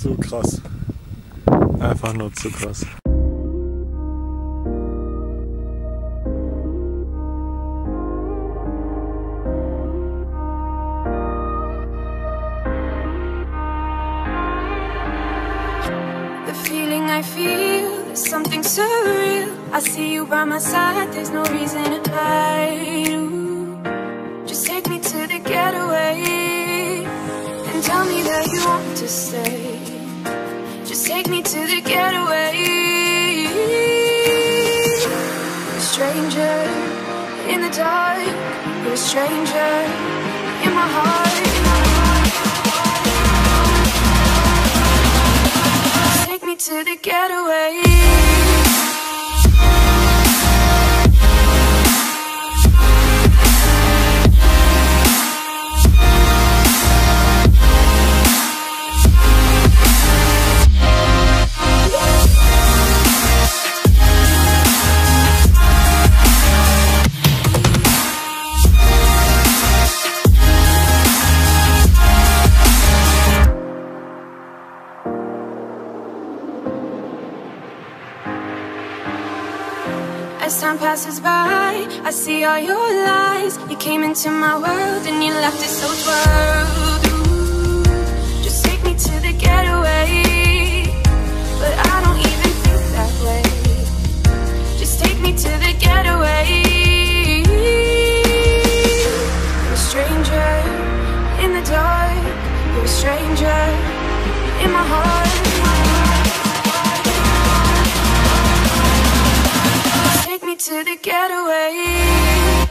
zu krass. Einfach nur zu krass. The feeling I feel is something surreal. I see you by my side, there's no reason to hide. Ooh, just take me to the getaway and tell me that you want to stay. Just take me to the getaway. You're a stranger in the dark. You're a stranger in my heart. Take me to the getaway. As time passes by, I see all your lies. You came into my world and you left it so twirled. Ooh, just take me to the getaway, but I don't even think that way. Just take me to the getaway. You're a stranger in the dark. You're a stranger in my heart. Take me to the getaway.